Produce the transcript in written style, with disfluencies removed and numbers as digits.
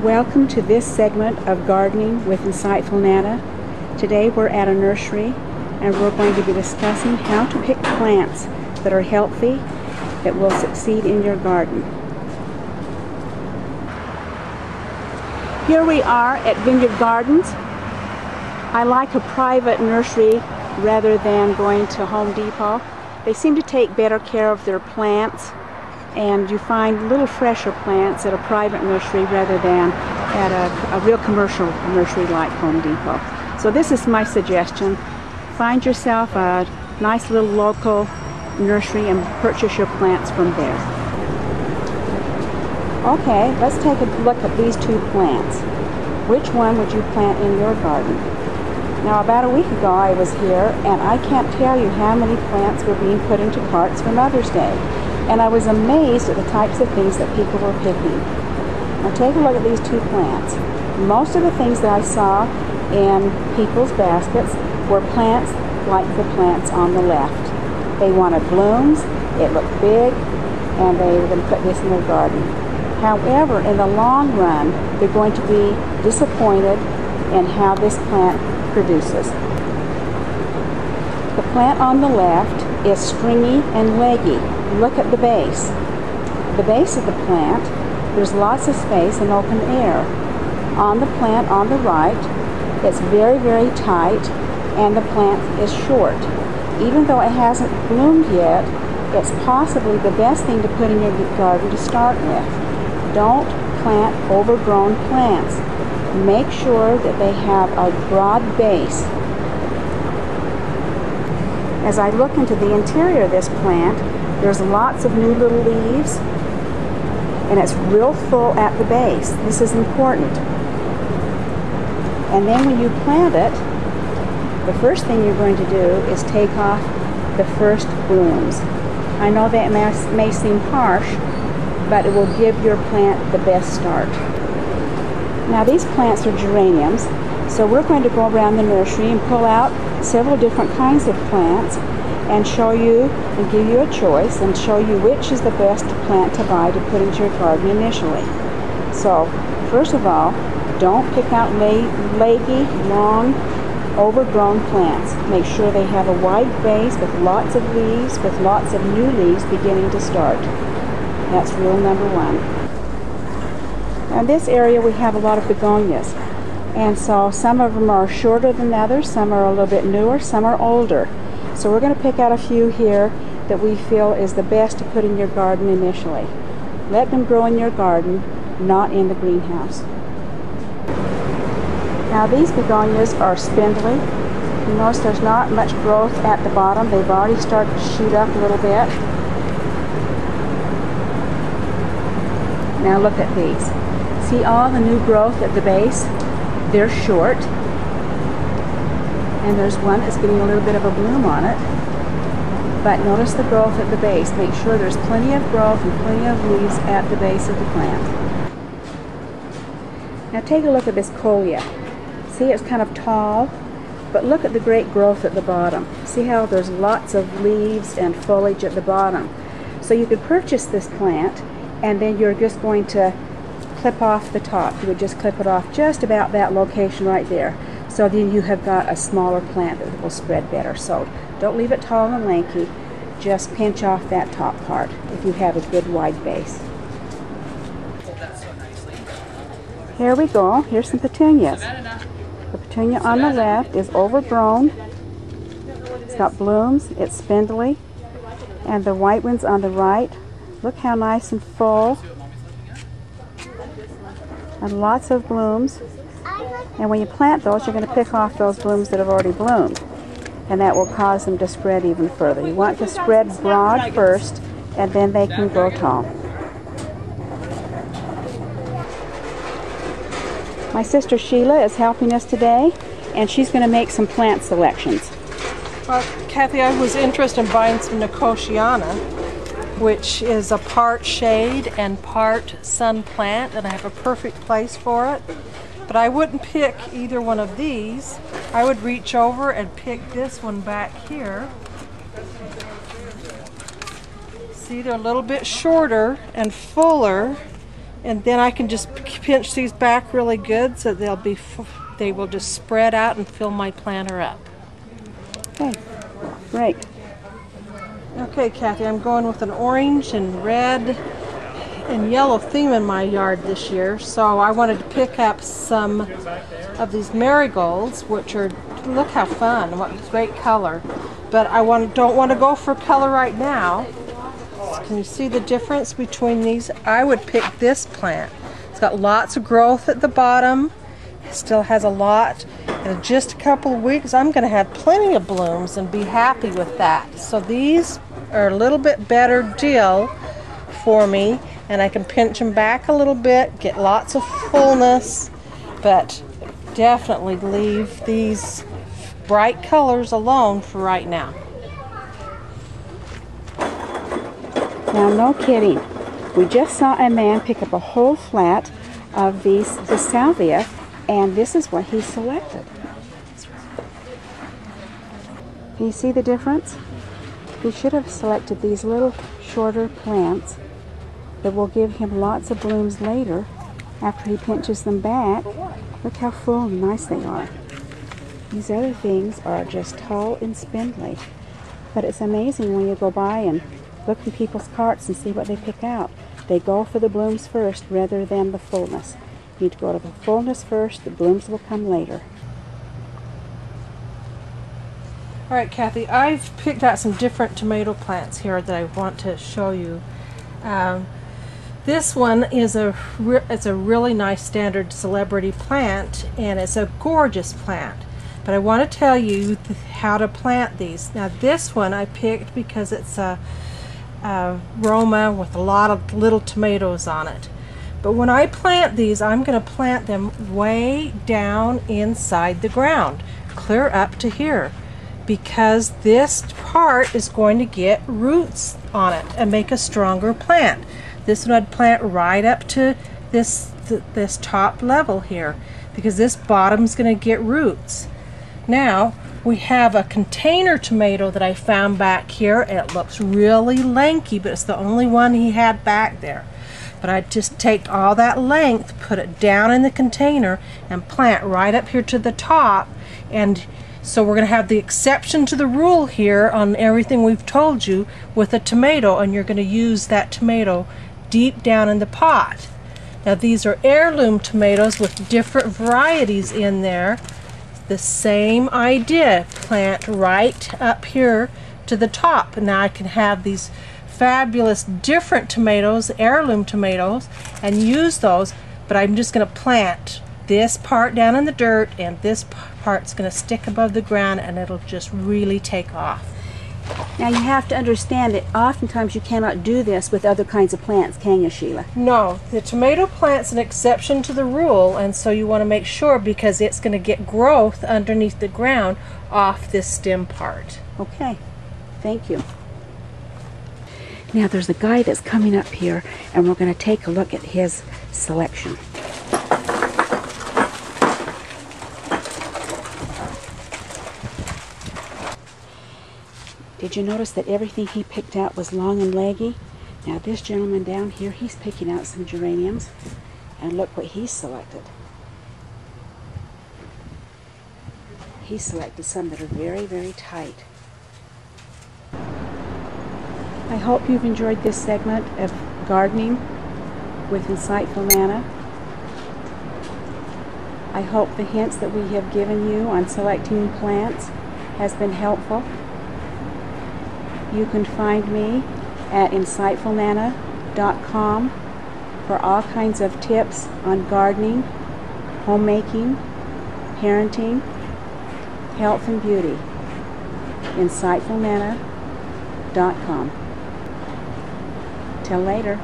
Welcome to this segment of Gardening with Insightful Nana. Today we're at a nursery and we're going to be discussing how to pick plants that are healthy, that will succeed in your garden. Here we are at Vineyard Gardens. I like a private nursery rather than going to Home Depot. They seem to take better care of their plants, and you find little fresher plants at a private nursery rather than at a real commercial nursery like Home Depot. So this is my suggestion. Find yourself a nice little local nursery and purchase your plants from there. Okay, let's take a look at these two plants. Which one would you plant in your garden? Now, about a week ago I was here and I can't tell you how many plants were being put into carts for Mother's Day. And I was amazed at the types of things that people were picking. Now take a look at these two plants. Most of the things that I saw in people's baskets were plants like the plants on the left. They wanted blooms, it looked big, and they were going to put this in their garden. However, in the long run, they're going to be disappointed in how this plant produces. The plant on the left is stringy and leggy. Look at the base. The base of the plant, there's lots of space and open air. On the plant on the right, it's very, very tight, and the plant is short. Even though it hasn't bloomed yet, it's possibly the best thing to put in your garden to start with. Don't plant overgrown plants. Make sure that they have a broad base. As I look into the interior of this plant, there's lots of new little leaves, and it's real full at the base. This is important. And then when you plant it, the first thing you're going to do is take off the first blooms. I know that may seem harsh, but it will give your plant the best start. Now these plants are geraniums, so we're going to go around the nursery and pull out several different kinds of plants and show you and give you a choice and show you which is the best plant to buy to put into your garden initially. So first of all, don't pick out leggy, long, overgrown plants. Make sure they have a wide base with lots of leaves, with lots of new leaves beginning to start. That's rule number one. Now in this area we have a lot of begonias, and so some of them are shorter than others, some are a little bit newer, some are older. So we're going to pick out a few here that we feel is the best to put in your garden initially. Let them grow in your garden, not in the greenhouse. Now these begonias are spindly. You notice there's not much growth at the bottom. They've already started to shoot up a little bit. Now look at these. See all the new growth at the base? They're short. And there's one that's getting a little bit of a bloom on it. But notice the growth at the base. Make sure there's plenty of growth and plenty of leaves at the base of the plant. Now take a look at this Coleus. See, it's kind of tall, but look at the great growth at the bottom. See how there's lots of leaves and foliage at the bottom. So you could purchase this plant, and then you're just going to clip off the top. You would just clip it off just about that location right there. So then you have got a smaller plant that will spread better. So don't leave it tall and lanky. Just pinch off that top part if you have a good wide base. Here we go. Here's some petunias. The petunia on the left is overgrown. It's got blooms. It's spindly. And the white ones on the right, look how nice and full. And lots of blooms. And when you plant those, you're going to pick off those blooms that have already bloomed. And that will cause them to spread even further. You want to spread broad first, and then they can grow tall. My sister Sheila is helping us today, and she's going to make some plant selections. Well, Kathy, I was interested in buying some Nicotiana, which is a part shade and part sun plant, and I have a perfect place for it. But I wouldn't pick either one of these. I would reach over and pick this one back here. See, they're a little bit shorter and fuller, And then I can just pinch these back really good so they will just spread out and fill my planter up. Okay, great. Okay, Kathy, I'm going with an orange and red and yellow theme in my yard this year, so I wanted to pick up some of these marigolds, which are, look how fun, what great color. But I don't want to go for color right now. Can you see the difference between these? I would pick this plant. It's got lots of growth at the bottom. It still has a lot. In just a couple of weeks, I'm going to have plenty of blooms and be happy with that. So these are a little bit better deal for me, and I can pinch them back a little bit, get lots of fullness, but definitely leave these bright colors alone for right now. Now, no kidding. We just saw a man pick up a whole flat of the salvia, and this is what he selected. Can you see the difference? He should have selected these little shorter plants that will give him lots of blooms later after he pinches them back. Look how full and nice they are. These other things are just tall and spindly. But it's amazing when you go by and look in people's carts and see what they pick out. They go for the blooms first rather than the fullness. You need to go to the fullness first, the blooms will come later. All right, Kathy, I've picked out some different tomato plants here that I want to show you. This one is it's a really nice standard celebrity plant, and it's a gorgeous plant. But I want to tell you how to plant these. Now this one I picked because it's a Roma with a lot of little tomatoes on it. But when I plant these, I'm going to plant them way down inside the ground, clear up to here, because this part is going to get roots on it and make a stronger plant. This one I'd plant right up to this top level here, because this bottom's going to get roots. Now we have a container tomato that I found back here, and it looks really lanky, but it's the only one he had back there. But I just take all that length, put it down in the container, and plant right up here to the top. And so we're going to have the exception to the rule here on everything we've told you with a tomato, and you're going to use that tomato deep down in the pot. Now these are heirloom tomatoes with different varieties in there. The same idea, plant right up here to the top. And now I can have these fabulous different tomatoes, heirloom tomatoes, and use those, but I'm just going to plant this part down in the dirt, and this part's going to stick above the ground, and it'll just really take off. Now you have to understand that oftentimes you cannot do this with other kinds of plants, can you, Sheila? No, the tomato plant's an exception to the rule, and so you want to make sure, because it's going to get growth underneath the ground off this stem part. Okay, thank you. Now there's a guy that's coming up here, and we're going to take a look at his selection. Did you notice that everything he picked out was long and leggy? Now this gentleman down here, he's picking out some geraniums, and look what he selected. He selected some that are very, very tight. I hope you've enjoyed this segment of gardening with Insightful Nana. I hope the hints that we have given you on selecting plants has been helpful. You can find me at insightfulnana.com for all kinds of tips on gardening, homemaking, parenting, health and beauty. insightfulnana.com. Till later.